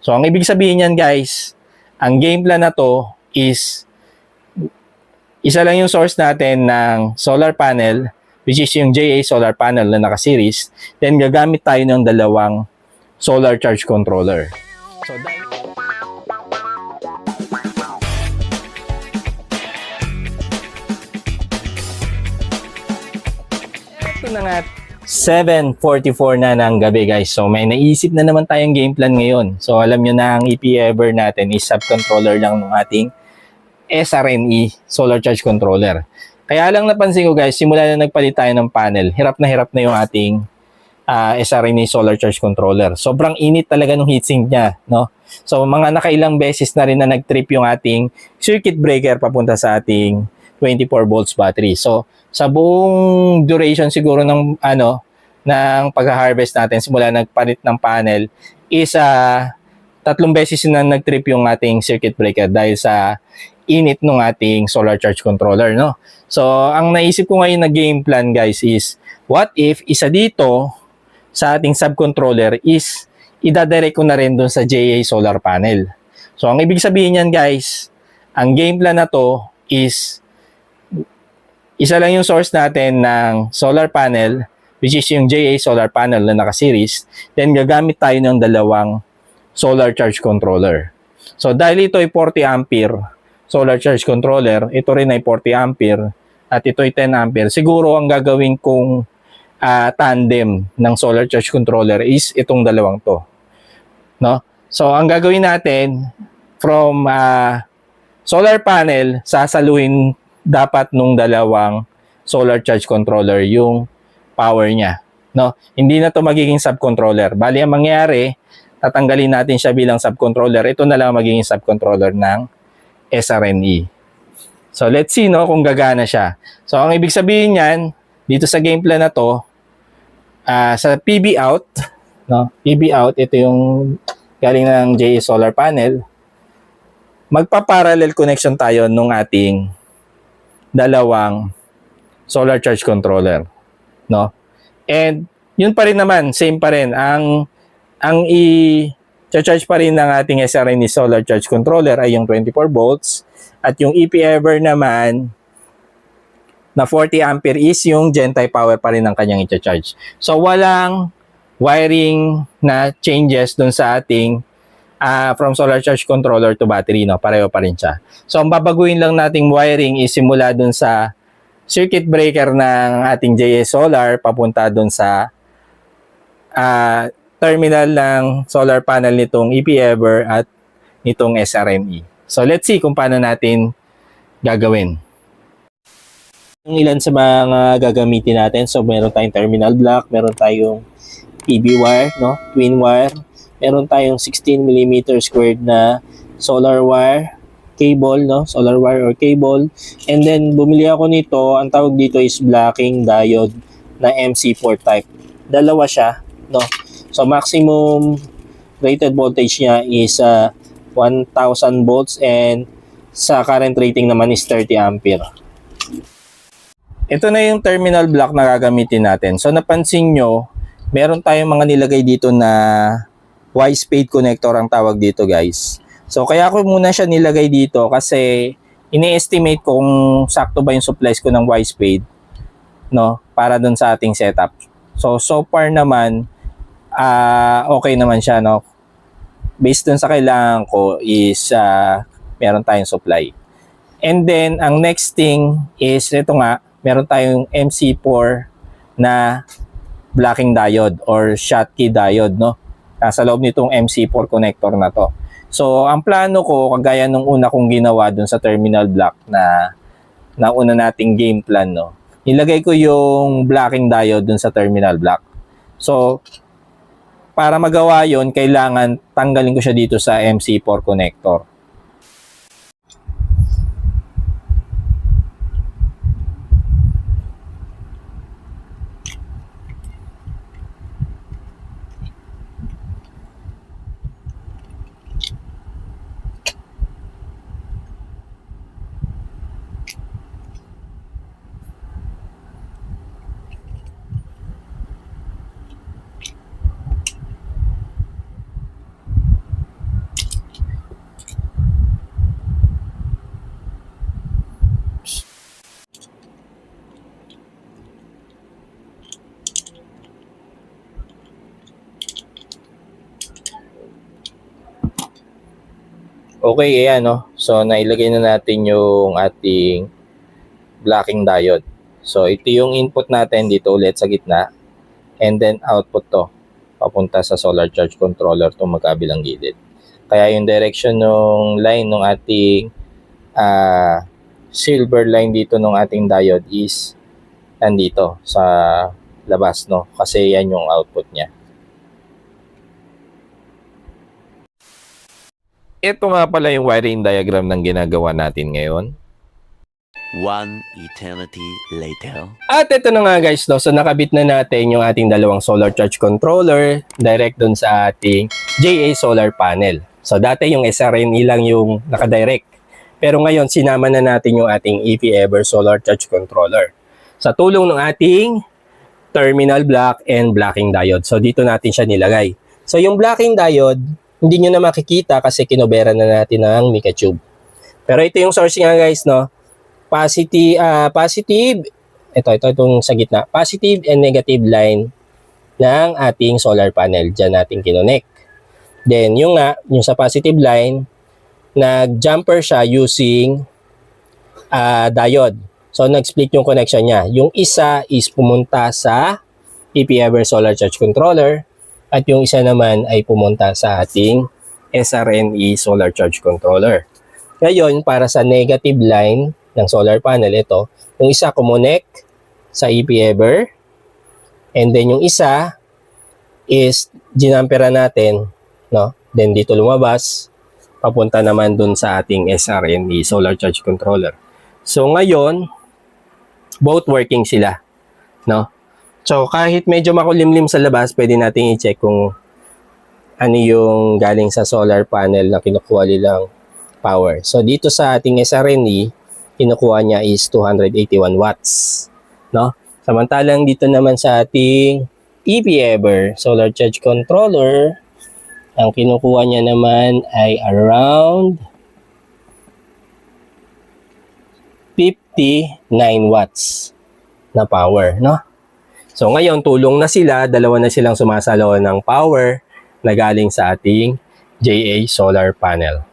So, ang ibig sabihin niyan guys, ang game plan na to is isa lang yung source natin ng solar panel, which is yung JA solar panel na naka-series. Then, gagamit tayo ng dalawang solar charge controller. So, ito na nga, 7:44 na ng gabi guys. So may naisip na naman tayong game plan ngayon. So alam nyo na ang EP-Ever natin is subcontroller lang ng ating SRNE Solar Charge Controller. Kaya lang napansin ko guys, simula na nagpalit tayo ng panel, hirap na yung ating SRNE Solar Charge Controller. Sobrang init talaga ng heatsink niya, no? So mga nakailang beses na rin na nag-trip yung ating circuit breaker papunta sa ating 24 volts battery. So sa buong duration siguro ng ng pag-harvest natin simula nagpalit ng panel is 3 beses na nag-trip yung ating circuit breaker dahil sa init ng ating solar charge controller, no? So ang naisip ko ngayon na game plan guys is, what if isa dito sa ating subcontroller is idadirect ko na rin dun sa JA solar panel. So ang ibig sabihin niyan guys, ang game plan na to is isa lang yung source natin ng solar panel, which is yung JA solar panel na naka-series. Then gagamit tayo ng dalawang solar charge controller. So dahil ito ay 40 ampere solar charge controller, ito rin ay 40 ampere at ito ay 10 ampere. Siguro ang gagawin kong tandem ng solar charge controller is itong dalawang to, no? So ang gagawin natin from solar panel, sasaluhin dapat nung dalawang solar charge controller yung power niya, no? Hindi na to magiging subcontroller. Bali ang mangyari, tatanggalin natin siya bilang subcontroller. Ito na lang magiging subcontroller ng SRNE. So let's see, no, kung gagana siya. So ang ibig sabihin niyan dito sa game plan na to, sa PB out, no? PB out, ito yung galing ng JA solar panel. Magpa-parallel connection tayo nung ating dalawang solar charge controller, no? And yun pa rin naman, same pa rin ang i-charge pa rin ng ating SRNE solar charge controller ay yung 24 volts at yung EP-Ever naman na 40 ampere is yung GenType power pa rin ng kanyang i-charge. So walang wiring na changes dun sa ating from solar charge controller to battery, no? Pareho pa rin siya. So ang babaguhin lang nating wiring is simula dun sa circuit breaker ng ating JA Solar papunta dun sa terminal ng solar panel nitong EP-Ever at nitong SRNE. So let's see kung paano natin gagawin. Yung ilan sa mga gagamitin natin. So meron tayong terminal block, meron tayong PB wire, no? Twin wire. Meron tayong 16mm squared na solar wire cable, no? Solar wire or cable. And then bumili ako nito, ang tawag dito is blocking diode na MC4 type. Dalawa siya, no? So maximum rated voltage niya is 1000 volts and sa current rating naman is 30 ampere. Ito na yung terminal block na gagamitin natin. So napansin nyo, meron tayong mga nilagay dito na Y-spade connector ang tawag dito guys. So kaya ko muna siya nilagay dito kasi ini-estimate ko kung sakto ba yung supplies ko ng Y-spade, no, para dun sa ating setup. So far naman okay naman siya, no. Based dun sa kailangan ko is meron tayong supply. And then ang next thing is ito nga, meron tayong MC4 na blocking diode or Schottky diode, no. Sa loob nitong MC4 connector na to. So, ang plano ko, kagaya nung una kong ginawa dun sa terminal block na una nating game plan, no, nilagay ko yung blocking diode dun sa terminal block. So, para magawa yon, kailangan tanggalin ko siya dito sa MC4 connector. Okay, ayan, no? So, nailagay na natin yung ating blocking diode. So, ito yung input natin dito ulit sa gitna. And then, output to. Papunta sa solar charge controller to magkabilang gilid. Kaya yung direction ng line ng ating silver line dito ng ating diode is nandito sa labas, no? Kasi yan yung output niya. Ito nga pala yung wiring diagram ng ginagawa natin ngayon. One eternity later. At ito na nga guys, no? So nakabit na natin yung ating dalawang solar charge controller direct dun sa ating JA solar panel. So dati yung SRNE lang yung nakadirect. Pero ngayon sinama na natin yung ating EP-Ever solar charge controller. Sa tulong ng ating terminal block and blocking diode. So dito natin siya nilagay. So yung blocking diode, hindi nyo na makikita kasi kinobera na natin ng mica tube. Pero ito yung source nga guys, no? Positive, itong sa gitna, positive and negative line ng ating solar panel. Diyan natin kinonect. Then, yung sa positive line, nag-jumper siya using diode. So, nag-split yung connection niya. Yung isa is pumunta sa EP-Ever solar charge controller at yung isa naman ay pumunta sa ating SRNE solar charge controller. Ngayon, para sa negative line ng solar panel, ito, yung isa kumonek sa EP-Ever and then yung isa is ginampera natin, no? Then dito lumabas, papunta naman dun sa ating SRNE solar charge controller. So ngayon, both working sila, no? So kahit medyo makulimlim sa labas, pwede natin i-check kung ano yung galing sa solar panel na kinukuha nilang power. So dito sa ating SRNE, kinukuha niya is 281 watts, no? Samantalang dito naman sa ating EP-Ever solar charge controller, ang kinukuha niya naman ay around 59 watts na power, no? So ngayon, tulong na sila, dalawa na silang sumasalaw ng power na galing sa ating JA solar panel.